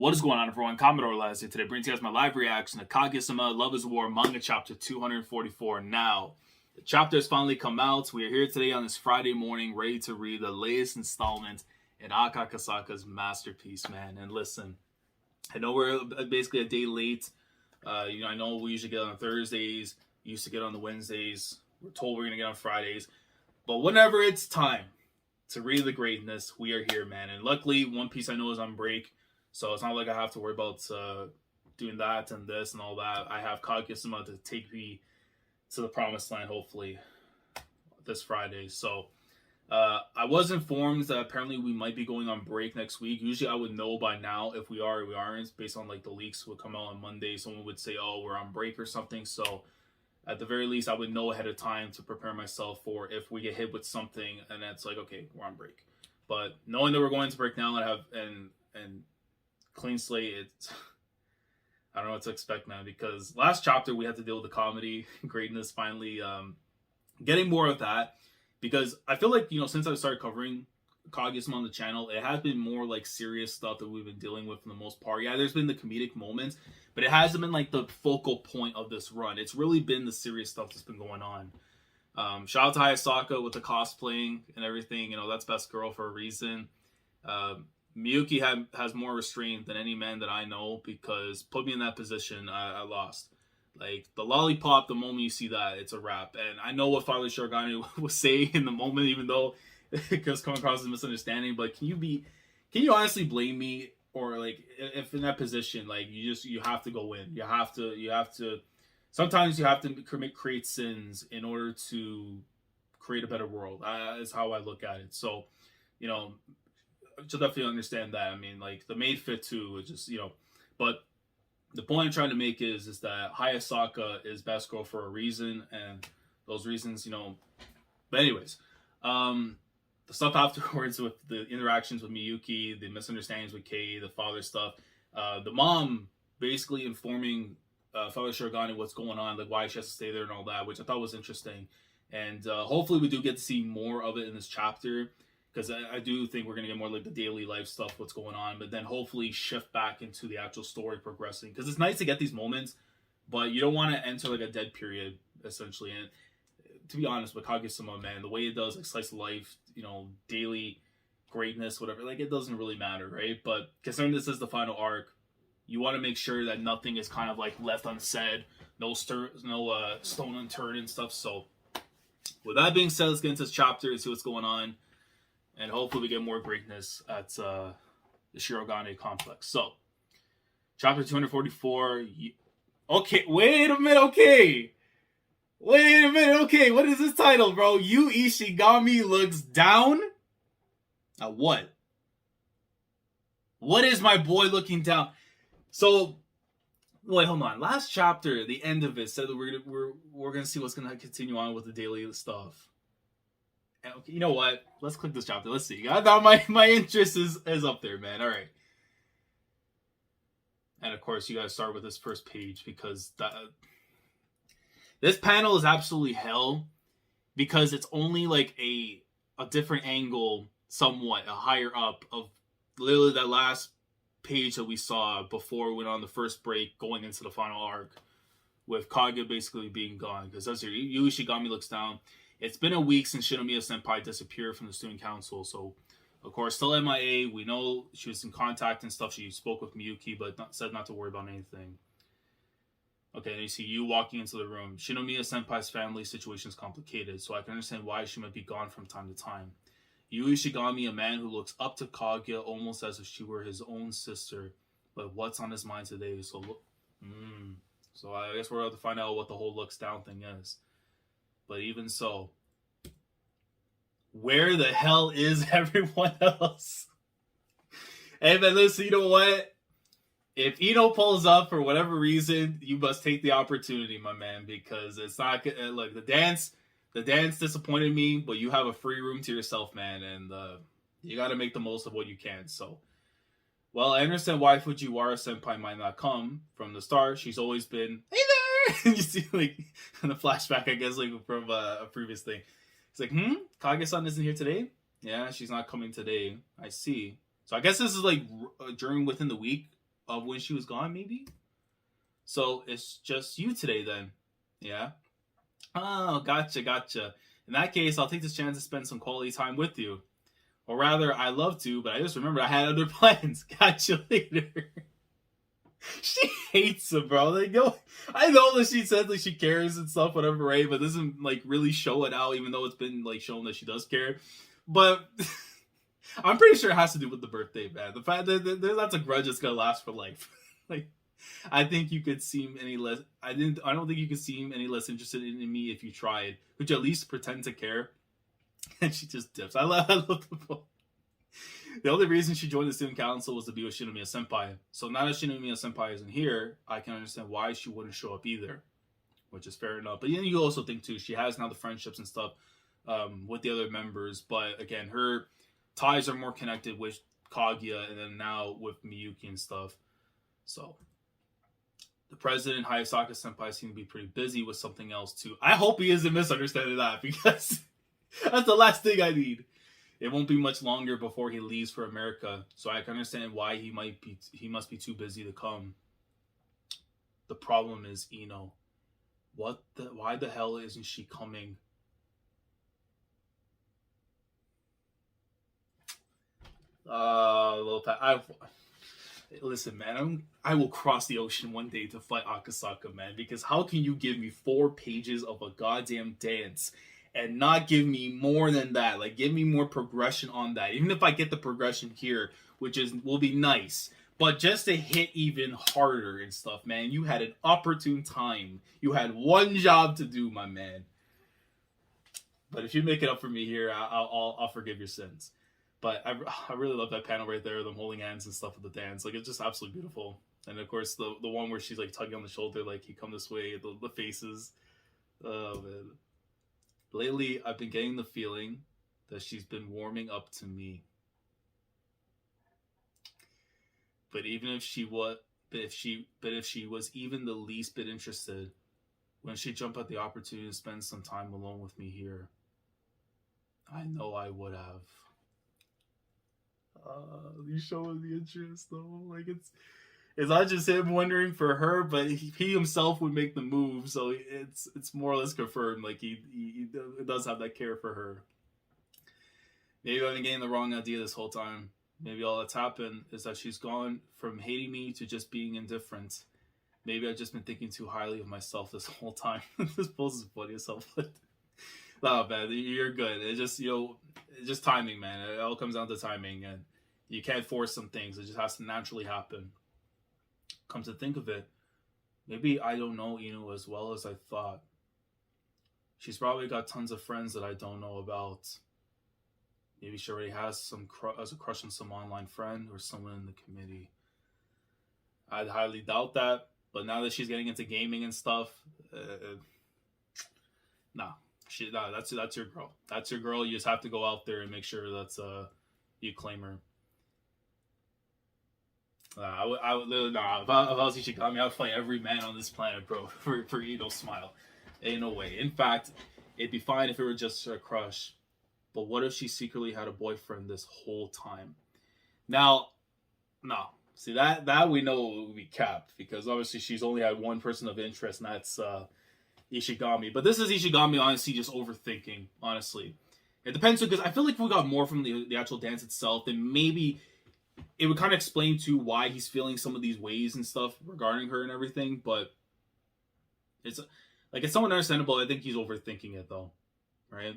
What is going on, everyone? Commodore Laz here today, bringing you guys my live reaction to Kaguya-sama Love is War manga chapter 244. Now, the chapter has finally come out. We are here today on this Friday morning, ready to read the latest installment in Akasaka's masterpiece, man. And listen, I know we're basically a day late. I know we usually get on Thursdays, used to get on the Wednesdays. We're told we're going to get on Fridays. But whenever it's time to read the greatness, we are here, man. And luckily, One Piece I know is on break. So it's not like I have to worry about doing that and this and all that. I have Kaguya-sama to take me to the promised land, hopefully, this Friday. So I was informed that apparently we might be going on break next week. Usually I would know by now if we are or we aren't, based on like the leaks would come out on Monday. Someone would say, oh, we're on break or something. So at the very least, I would know ahead of time to prepare myself for if we get hit with something and it's like, okay, we're on break. But knowing that we're going to break now and clean slate, it's I don't know what to expect, man, because last chapter we had to deal with the comedy greatness. Finally getting more of that, because I feel like, since I started covering Kaguya-sama on the channel, it has been more like serious stuff that we've been dealing with for the most part. Yeah, there's been the comedic moments, but it hasn't been like the focal point of this run. It's really been the serious stuff that's been going on. Shout out to Akasaka with the cosplaying and everything. That's best girl for a reason. Miyuki has more restraint than any man that I know, because put me in that position, I lost. Like, the lollipop, the moment you see that, it's a wrap. And I know what Father Ishigami would say in the moment, even though it comes across as a misunderstanding. But can you honestly blame me? Or, like, if in that position, like, you have to go in. You have to, sometimes you have to create sins in order to create a better world. Is how I look at it. So, to definitely understand that. I mean, like, the maid fit too, is just, but the point I'm trying to make is that Akasaka is best girl for a reason, and those reasons, but anyways, the stuff afterwards with the interactions with Miyuki, the misunderstandings with Kei, the father stuff, the mom basically informing Father Shirogane what's going on, like why she has to stay there and all that, which I thought was interesting. And hopefully we do get to see more of it in this chapter, because I do think we're going to get more like the daily life stuff, what's going on, but then hopefully shift back into the actual story progressing. Because it's nice to get these moments, but you don't want to enter like a dead period, essentially. And to be honest, with Kaguya-sama, man, the way it does, like, slice of life, daily greatness, whatever, like, it doesn't really matter, right? But considering this is the final arc, you want to make sure that nothing is kind of like left unsaid, no stone unturned and stuff. So with that being said, let's get into this chapter and see what's going on. And hopefully we get more greatness at the Shirogane complex. So, chapter 244. Okay, wait a minute, okay. Wait a minute, okay. What is this title, bro? You Ishigami looks down? At what? What is my boy looking down? So, wait, hold on. Last chapter, the end of it, said that we're gonna see what's gonna continue on with the daily stuff. Okay, you know what? Let's click this chapter. Let's see. I thought my interest is up there, man. All right. And of course, you gotta start with this first page, because this panel is absolutely hell, because it's only like a different angle, somewhat a higher up of literally that last page that we saw before we went on the first break, going into the final arc, with Kaguya basically being gone. Because as you Ishigami looks down. It's been a week since Shinomiya Senpai disappeared from the student council. So, of course, still MIA. We know she was in contact and stuff. She spoke with Miyuki, but said not to worry about anything. Okay, and you see you walking into the room. Shinomiya Senpai's family situation is complicated, so I can understand why she might be gone from time to time. Yu Ishigami, a man who looks up to Kaguya almost as if she were his own sister. But what's on his mind today? So I guess we're about to find out what the whole looks down thing is. But even so, where the hell is everyone else? Hey, man, listen, you know what? If Iino pulls up for whatever reason, you must take the opportunity, my man, because it's not good. Look, the dance disappointed me, but you have a free room to yourself, man, and you got to make the most of what you can. So, well, I understand why Fujiwara Senpai might not come from the start. She's always been, hey there! You see, like, in the flashback, I guess, like, from a previous thing. It's like, Kaguya-san isn't here today? Yeah, she's not coming today. I see. So I guess this is, like, within the week of when she was gone, maybe. So it's just you today, then. Yeah. Oh, gotcha. In that case, I'll take this chance to spend some quality time with you. Or rather, I love to, but I just remembered I had other plans. Catch you later. She hates him, bro. Like, no, I know that she said like she cares and stuff, whatever, right? But doesn't like really show it out, even though it's been like shown that she does care. But I'm pretty sure it has to do with the birthday, man. The fact that that's a grudge that's gonna last for life. Like, I think you could seem any less. I don't think you could seem any less interested in me if you tried. Would you at least pretend to care? And she just dips. I love the book. The only reason she joined the student council was to be with Shinomiya Senpai. So now that Shinomiya Senpai isn't here, I can understand why she wouldn't show up either, which is fair enough. But then you also think too, she has now the friendships and stuff with the other members. But again, her ties are more connected with Kaguya and then now with Miyuki and stuff. So the president, Hayasaka Senpai, seem to be pretty busy with something else too. I hope he isn't misunderstanding that, because that's the last thing I need. It won't be much longer before he leaves for America, so I can understand why he must be too busy to come. The problem is Iino. Why the hell isn't she coming? Listen, man, I will cross the ocean one day to fight Akasaka, man, because how can you give me 4 pages of a goddamn dance and not give me more than that? Like, give me more progression on that. Even if I get the progression here, which will be nice, but just to hit even harder and stuff, man. You had an opportune time. You had one job to do, my man. But if you make it up for me here, I'll forgive your sins. But I really love that panel right there, them holding hands and stuff with the dance. Like, it's just absolutely beautiful. And of course, the one where she's like tugging on the shoulder, like, he come this way, the faces. Oh, man. Lately, I've been getting the feeling that she's been warming up to me. But if she was even the least bit interested, when she jumped at the opportunity to spend some time alone with me here, I know I would have. You showing the interest though, like it's not just him wondering for her, but he himself would make the move, so it's more or less confirmed. Like he does have that care for her. Maybe I've been getting the wrong idea this whole time. Maybe all that's happened is that she's gone from hating me to just being indifferent. Maybe I've just been thinking too highly of myself this whole time. This post is funny as hell, but no, man, you're good. It's just, it's just timing, man. It all comes down to timing, and you can't force some things. It just has to naturally happen. Come to think of it, maybe I don't know Iino as well as I thought. She's probably got tons of friends that I don't know about. Maybe she already has a crush on some online friend or someone in the committee. I'd highly doubt that, but now that she's getting into gaming and stuff, that's your girl. That's your girl. You just have to go out there and make sure that's you claim her. I would literally, if I was Ishigami, I would fight every man on this planet, bro, for Iino's smile. Ain't no way. In fact, it'd be fine if it were just a crush. But what if she secretly had a boyfriend this whole time? Now, no. See, that we know would be capped, because obviously she's only had one person of interest, and that's Ishigami. But this is Ishigami honestly just overthinking, honestly. It depends, because I feel like if we got more from the actual dance itself, then maybe it would kind of explain to why he's feeling some of these ways and stuff regarding her and everything. But it's somewhat understandable. I think he's overthinking it though, right?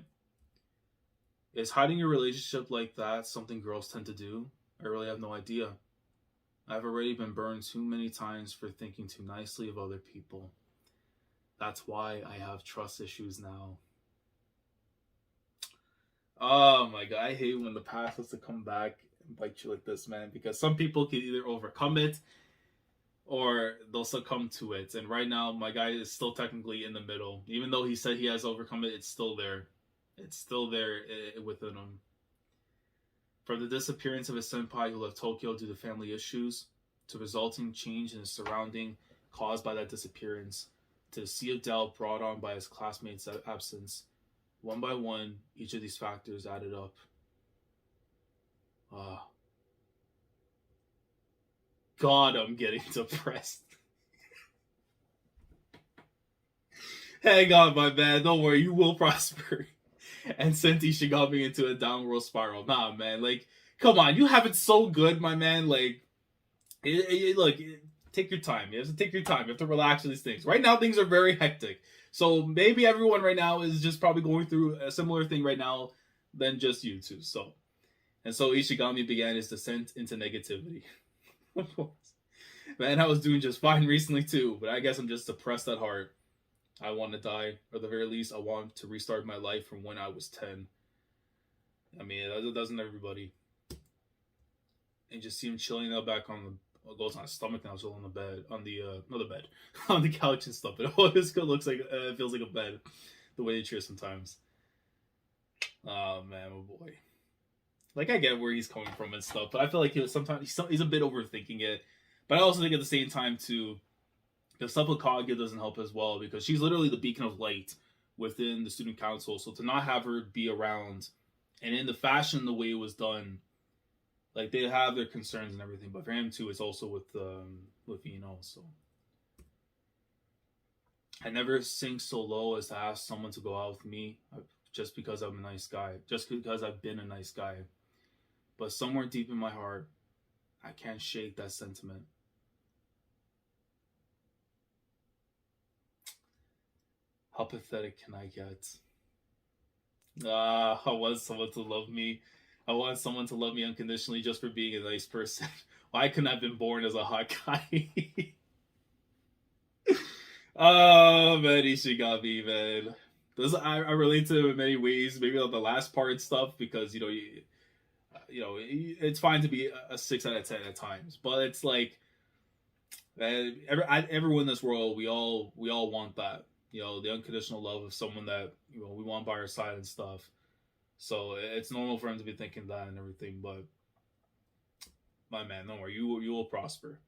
Is hiding your relationship like that something girls tend to do? I really have no idea. I've already been burned too many times for thinking too nicely of other people. That's why I have trust issues now. Oh my god, I hate when the past has to come back and bite you like this, man, because some people can either overcome it or they'll succumb to it. And right now, my guy is still technically in the middle. Even though he said he has overcome it, it's still there. It's still there within him. From the disappearance of his senpai who left Tokyo due to family issues, to resulting change in his surrounding caused by that disappearance, to the sea of doubt brought on by his classmates' absence, one by one, each of these factors added up. God, I'm getting depressed. Hang on, my man. Don't worry, you will prosper. And sent Ishigami into a downward spiral. Nah, man. Like, come on, you have it so good, my man. Like, look, take your time. You have to take your time. You have to relax with these things. Right now, things are very hectic. So maybe everyone right now is just probably going through a similar thing right now than just you two. So Ishigami began his descent into negativity. Of course. Man, I was doing just fine recently too, but I guess I'm just depressed at heart. I want to die, or at the very least, I want to restart my life from when I was 10. I mean, it doesn't everybody. And just see him chilling out back on the, goes on his stomach now, still on the bed, on the, not the bed, on the couch and stuff. But oh, this looks like, feels like a bed, the way they cheer sometimes. Oh man, oh boy. Like, I get where he's coming from and stuff, but I feel like sometimes he's a bit overthinking it. But I also think at the same time, too, the stuff with Kaguya doesn't help as well, because she's literally the beacon of light within the student council. So to not have her be around, and in the fashion, the way it was done, like, they have their concerns and everything. But for him too, it's also with Iino. So I never sink so low as to ask someone to go out with me just because I'm a nice guy, just because I've been a nice guy. But somewhere deep in my heart, I can't shake that sentiment. How pathetic can I get? I want someone to love me. I want someone to love me unconditionally just for being a nice person. Why couldn't I have been born as a hot guy? Oh, man, Ishigami, man. I relate to him in many ways. Maybe on the last part and stuff, because, you know, it's fine to be a 6 out of 10 at times. But it's like, man, everyone in this world, we all want that. You know, the unconditional love of someone that, you know, we want by our side and stuff. So it's normal for him to be thinking that and everything. But my man, don't worry, you will prosper.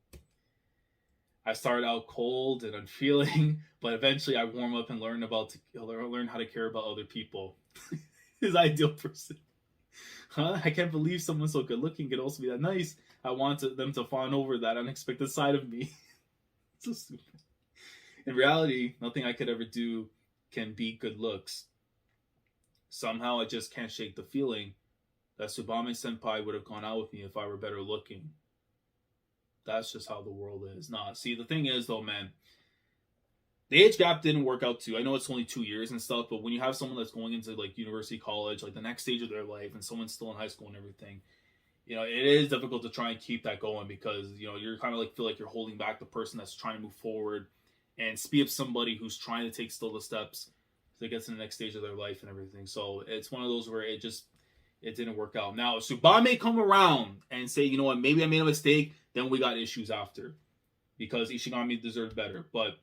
I started out cold and unfeeling, but eventually I warm up and learn how to care about other people. His ideal person. Huh? I can't believe someone so good looking could also be that nice. I want them to fawn over that unexpected side of me. So stupid. In reality, nothing I could ever do can beat good looks. Somehow I just can't shake the feeling that Tsubame-senpai would have gone out with me if I were better looking. That's just how the world is. Nah, see, the thing is, though, man, the age gap didn't work out too. I know it's only 2 years and stuff, but when you have someone that's going into, like, university, college, like the next stage of their life, and someone's still in high school and everything, you know, it is difficult to try and keep that going, because, you know, you're kind of like, feel like you're holding back the person that's trying to move forward and speed up somebody who's trying to take still the steps to get to the next stage of their life and everything. So it's one of those where it didn't work out. Now, if Tsubame come around and say, you know what, maybe I made a mistake, then we got issues after, because Ishigami deserved better. But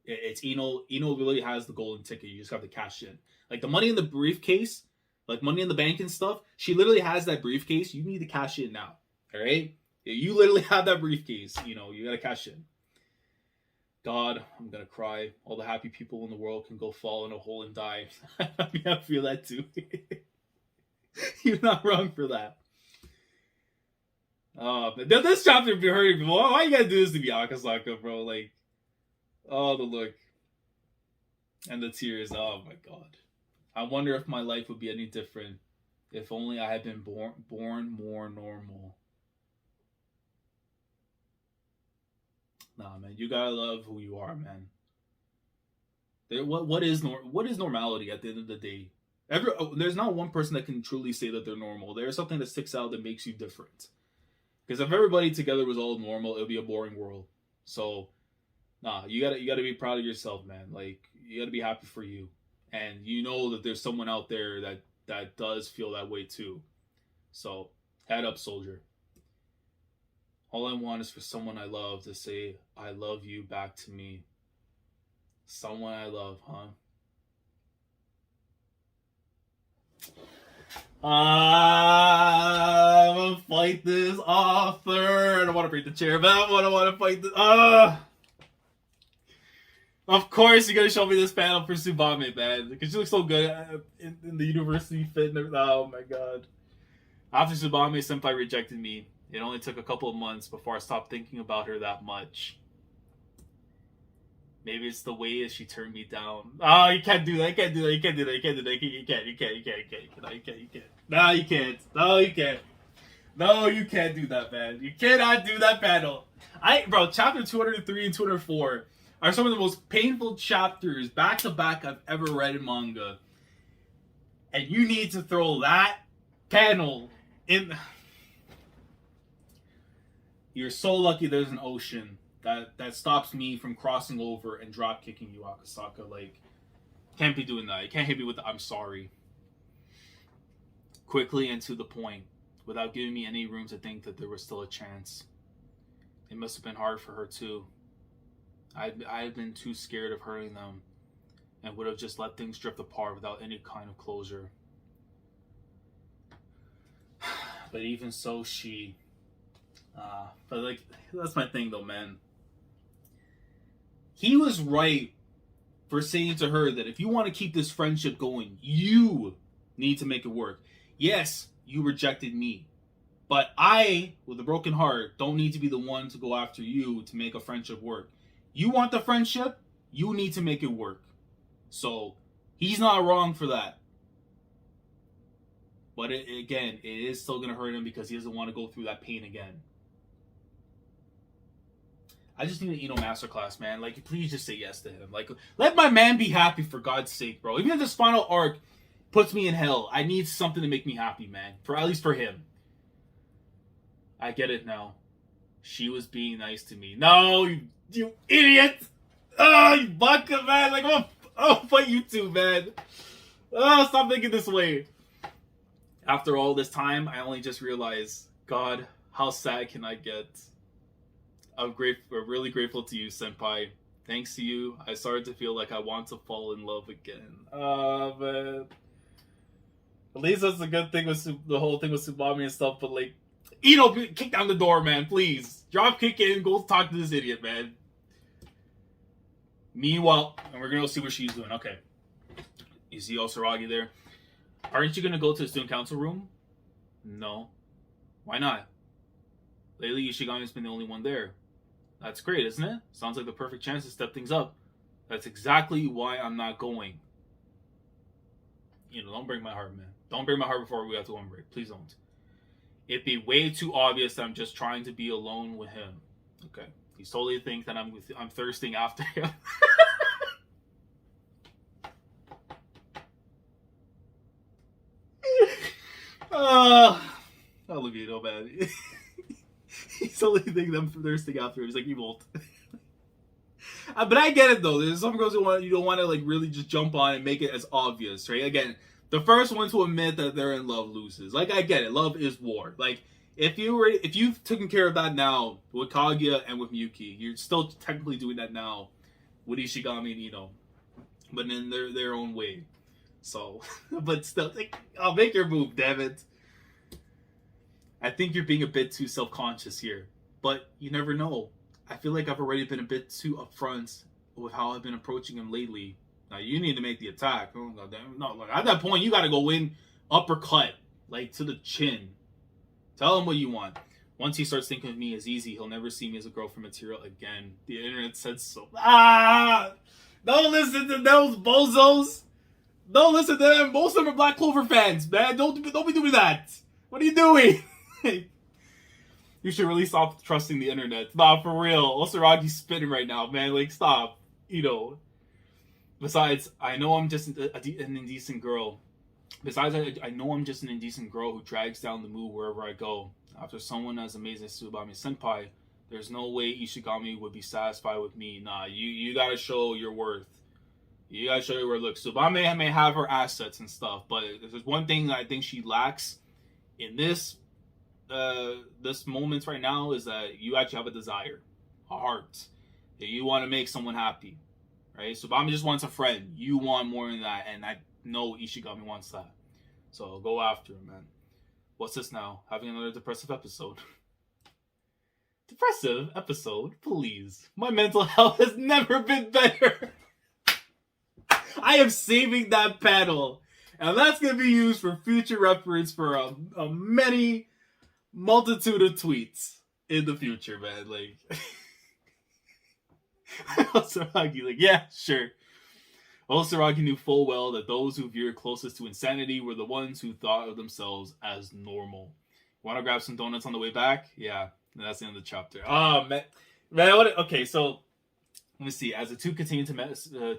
it's Iino. Iino really has the golden ticket. You just have to cash in. Like the money in the briefcase, like money in the bank and stuff, she literally has that briefcase. You need to cash in now. All right? You literally have that briefcase. You know, you got to cash in. God, I'm going to cry. All the happy people in the world can go fall in a hole and die. I mean, I feel that too. You're not wrong for that. This chapter be hurting me. Why you gotta do this to me, Akasaka, bro? Like, oh, the look. And the tears. Oh, my God. I wonder if my life would be any different if only I had been born more normal. Nah, man, you gotta love who you are, man. What is normality at the end of the day? There's not one person that can truly say that they're normal. There's something that sticks out that makes you different. Because if everybody together was all normal, it would be a boring world. So, nah, you gotta be proud of yourself, man. Like, you gotta be happy for you, and you know that there's someone out there that does feel that way too. So, head up, soldier. All I want is for someone I love to say, I love you back to me. Someone I love, huh? I'm gonna fight this author. I don't want to break the chair, but I want to fight this. Of course, you're gonna show me this panel for Tsubame, man, because she looks so good in the university fit. Oh my God! After Tsubame senpai rejected me, It only took a couple of months before I stopped thinking about her that much. Maybe it's the way that she turned me down. Oh, you can't do that. You can't do that. You can't do that. You can't do that. You can't. You can't. You can't. You can't. You can't. No, you can't. No, you can't. No, you can't do that, man. You cannot do that, panel. Bro, chapter 203 and 204 are some of the most painful chapters back to back I've ever read in manga. And you need to throw that panel in. You're so lucky there's an ocean that stops me from crossing over and drop kicking you, Akasaka. Like, can't be doing that. You can't hit me with the I'm sorry. Quickly and to the point, without giving me any room to think that there was still a chance. It must have been hard for her too. I'd been too scared of hurting them and would have just let things drift apart without any kind of closure. But even so, but like, that's my thing though, man. He was right for saying to her that if you want to keep this friendship going, you need to make it work. Yes, you rejected me, but I, with a broken heart, don't need to be the one to go after you to make a friendship work. You want the friendship, you need to make it work. So, he's not wrong for that. But again, it is still going to hurt him because he doesn't want to go through that pain again. I just need an Iino masterclass, man. Like, please just say yes to him. Like, let my man be happy, for God's sake, bro. Even if this final arc puts me in hell, I need something to make me happy, man. At least for him. I get it now. She was being nice to me. No, you idiot! Oh, you baka, man. Like, I'll fight you two, man. Oh, stop thinking this way. After all this time, I only just realized, God, how sad can I get? I'm really grateful to you, senpai. Thanks to you, I started to feel like I want to fall in love again. Oh, man. At least that's a good thing with the whole thing with Tsubame and stuff, but like, Iino, kick down the door, man, please. Drop kick in, go talk to this idiot, man. Meanwhile, and we're gonna go see what she's doing. Okay. You see Osuragi there? Aren't you gonna go to the student council room? No. Why not? Lately, Ishigami's been the only one there. That's great, isn't it? Sounds like the perfect chance to step things up. That's exactly why I'm not going. You know, don't break my heart, man. Don't break my heart before we have to go on break. Please don't. It'd be way too obvious that I'm just trying to be alone with him. Okay. He's totally think that I'm thirsting after him. I love you, no man. He's totally thinking I'm thirsting after him. He's like, you won't. But I get it though. There's some girls who you don't want to like really just jump on and make it as obvious, right? Again, the first one to admit that they're in love loses. Like, I get it. Love is war. Like, if you've taken care of that now with Kaguya and with Miyuki, you're still technically doing that now with Ishigami and Iino, but in their own way. So, but still, like, I'll make your move, damn it. I think you're being a bit too self-conscious here, but you never know. I feel like I've already been a bit too upfront with how I've been approaching him lately. Now you need to make the attack. Oh, no, like, at that point you got to go in uppercut, like to the chin. Tell him what you want. Once he starts thinking of me as easy, he'll never see me as a girlfriend material again. The internet said so. Don't listen to those bozos. Don't listen to them. Most of them are Black Clover fans, man. Don't be doing that. What are you doing? You should really stop trusting the internet. Nah, for real. Osuragi's spitting right now, man. Like, stop. You know. Besides, I know I'm just an indecent girl. I know I'm just an indecent girl who drags down the mood wherever I go. After someone as amazing as Tsubame Senpai, there's no way Ishigami would be satisfied with me. Nah, you gotta show your worth. You gotta show your worth. Look, Tsubame may have her assets and stuff, but there's one thing that I think she lacks in this moment right now is that you actually have a desire, a heart, that you want to make someone happy, right? Tsubame just wants a friend. You want more than that, and I know Ishigami wants that. So go after him, man. What's this now? Having another depressive episode. Depressive episode? Please. My mental health has never been better. I am saving that panel. And that's going to be used for future reference for many multitude of tweets in the future, man. Like, Osaragi, like, yeah, sure. Osaragi knew full well that those who veered closest to insanity were the ones who thought of themselves as normal. Want to grab some donuts on the way back? Yeah, that's the end of the chapter. Oh man, okay, so let me see. As the two continue to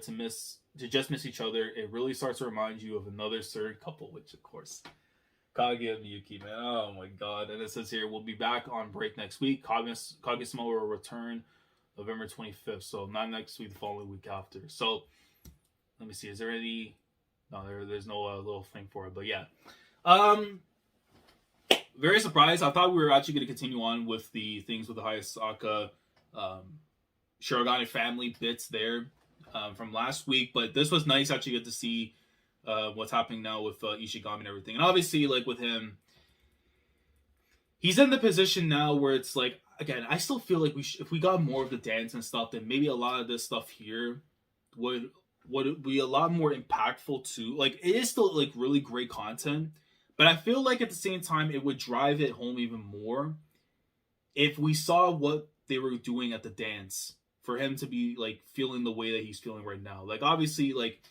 just miss each other, it really starts to remind you of another certain couple, which of course, Kaguya and Miyuki, man. Oh my god! And it says here we'll be back on break next week. Kaguya-sama will return November 25th, so not next week, the following week after. So let me see. Is there any? No, there's no little thing for it, but yeah. Very surprised. I thought we were actually going to continue on with the things with the Hayasaka, Shirogane family bits there from last week, but this was nice actually get to see what's happening now with Ishigami and everything. And obviously, like with him, he's in the position now where it's like, again, I still feel like if we got more of the dance and stuff, then maybe a lot of this stuff here would be a lot more impactful too. Like it is still like really great content, but I feel like at the same time it would drive it home even more if we saw what they were doing at the dance for him to be like feeling the way that he's feeling right now. Like obviously, like,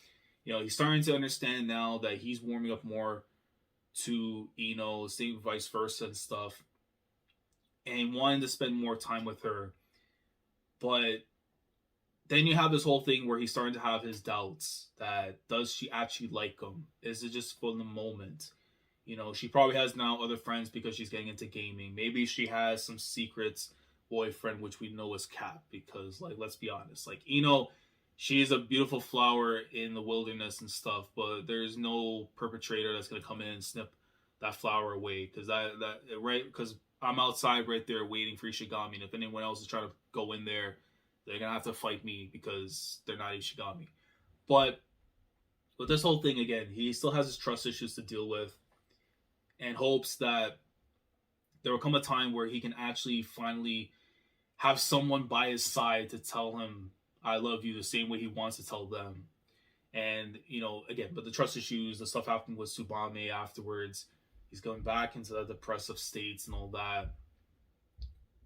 you know, he's starting to understand now that he's warming up more to Iino, same vice versa and stuff, and wanting to spend more time with her. But then you have this whole thing where he's starting to have his doubts that does she actually like him? Is it just for the moment? You know, she probably has now other friends because she's getting into gaming. Maybe she has some secrets boyfriend, which we know is Cap, because like let's be honest, like Iino, she is a beautiful flower in the wilderness and stuff, but there's no perpetrator that's gonna come in and snip that flower away because that right because I'm outside right there waiting for Ishigami, and if anyone else is trying to go in there, they're gonna have to fight me because they're not Ishigami. But with this whole thing again, he still has his trust issues to deal with, and hopes that there will come a time where he can actually finally have someone by his side to tell him I love you the same way he wants to tell them. And, you know, again, but the trust issues, the stuff happened with Tsubame afterwards, he's going back into the depressive states and all that.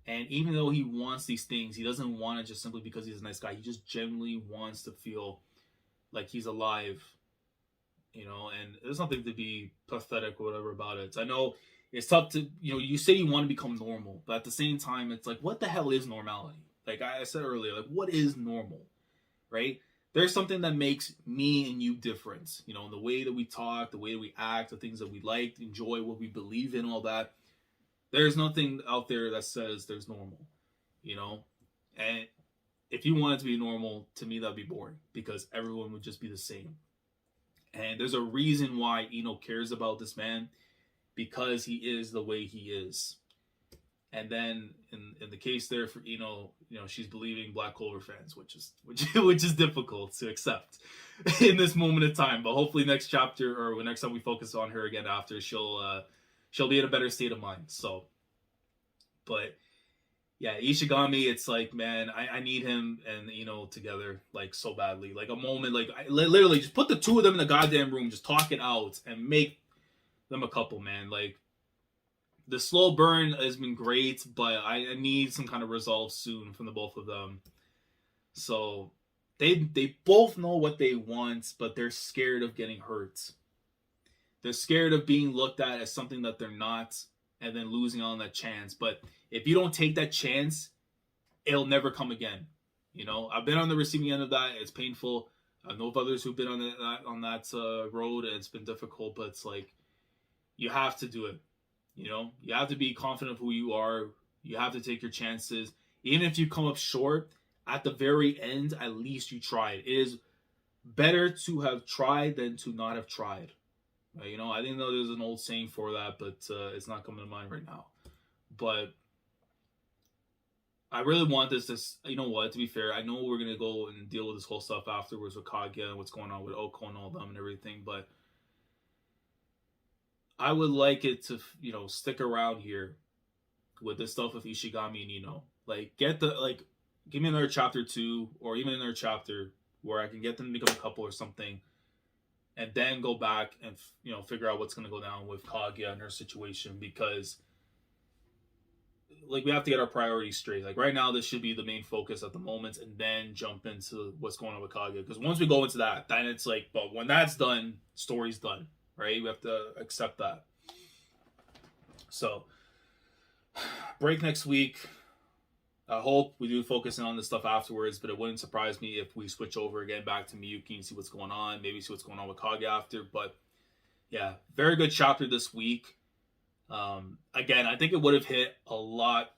And even though he wants these things, he doesn't want it just simply because he's a nice guy. He just genuinely wants to feel like he's alive, you know, and there's nothing to be pathetic or whatever about it. I know it's tough to, you know, you say you want to become normal, but at the same time, it's like, what the hell is normality? Like I said earlier, like what is normal, right? There's something that makes me and you different, you know, the way that we talk, the way that we act, the things that we like, enjoy, what we believe in, all that. There's nothing out there that says there's normal, you know? And if you want it to be normal, to me, that'd be boring because everyone would just be the same. And there's a reason why Iino cares about this man, because he is the way he is. And then in the case there for Iino, you know, she's believing Black Clover fans, which is difficult to accept in this moment of time. But hopefully next chapter or next time we focus on her again after, she'll be in a better state of mind. So, but yeah, Ishigami, it's like, man, I need him and Iino together like so badly. Like a moment, like literally just put the two of them in the goddamn room, just talk it out and make them a couple, man. Like the slow burn has been great, but I need some kind of resolve soon from the both of them. So they both know what they want, but they're scared of getting hurt. They're scared of being looked at as something that they're not, and then losing on that chance. But if you don't take that chance, it'll never come again. You know, I've been on the receiving end of that. It's painful. I know of others who've been on that road, and it's been difficult. But it's like, you have to do it. You know, you have to be confident of who you are. You have to take your chances. Even if you come up short, at the very end, at least you tried. It is better to have tried than to not have tried. You know, I didn't know there's an old saying for that, but it's not coming to mind right now. But I really want this, you know what, to be fair, I know we're going to go and deal with this whole stuff afterwards with Kaguya and what's going on with Oko and all them and everything, but I would like it to, you know, stick around here with this stuff with Ishigami and Iino. Like, give me another chapter 2 or even another chapter where I can get them to become a couple or something, and then go back and, you know, figure out what's going to go down with Kaguya and her situation, because we have to get our priorities straight. Like right now, this should be the main focus at the moment, and then jump into what's going on with Kaguya. Because once we go into that, then it's like, but when that's done, story's done, right? We have to accept that. So, break next week. I hope we do focus in on this stuff afterwards, but it wouldn't surprise me if we switch over again back to Miyuki and see what's going on. Maybe see what's going on with Kaguya after. But yeah, very good chapter this week. Again, I think it would have hit a lot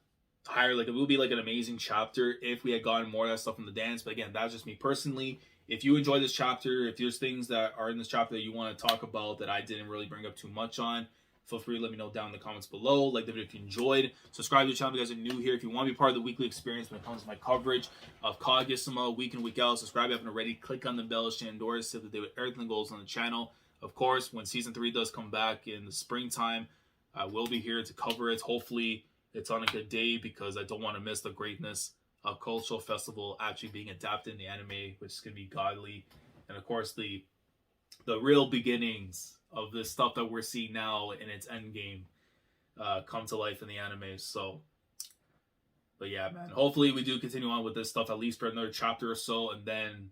higher. Like it would be like an amazing chapter if we had gotten more of that stuff from the dance. But again, that's just me personally. If you enjoy this chapter, if there's things that are in this chapter that you want to talk about that I didn't really bring up too much on, feel free to let me know down in the comments below. Like the video if you enjoyed. Subscribe to the channel if you guys are new here. If you want to be part of the weekly experience when it comes to my coverage of Kaguya-sama week in, week out, subscribe if you haven't already. Click on the bell, Shandora, so that they with everything that goes on the channel. Of course, when Season 3 does come back in the springtime, I will be here to cover it. Hopefully, it's on a good day because I don't want to miss the greatness of Cultural Festival actually being adapted in the anime, which is going to be godly. And of course, the real beginnings of this stuff that we're seeing now in its end game come to life in the anime. So, but yeah, man, hopefully we do continue on with this stuff at least for another chapter or so, and then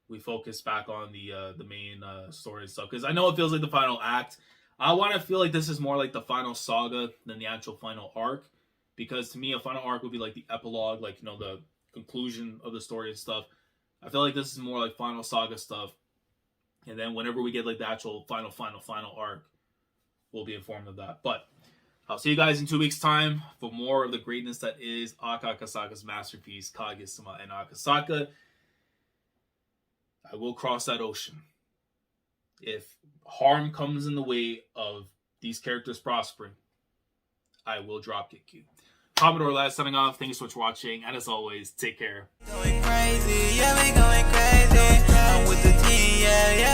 we focus back on the main story and stuff. Because I know it feels like the final act. I want to feel like this is more like the final saga than the actual final arc. Because to me, a final arc would be like the epilogue, like, you know, the conclusion of the story and stuff. I feel like this is more like final saga stuff. And then whenever we get like the actual final arc, we'll be informed of that. But I'll see you guys in 2 weeks' time for more of the greatness that is Akasaka's masterpiece, Kaguya-sama and Akasaka. I will cross that ocean. If harm comes in the way of these characters prospering, I will dropkick you. Commodore last signing off. Thank you so much for watching. And as always, take care. Going crazy, yeah, we going crazy. I'm with the team, yeah, yeah.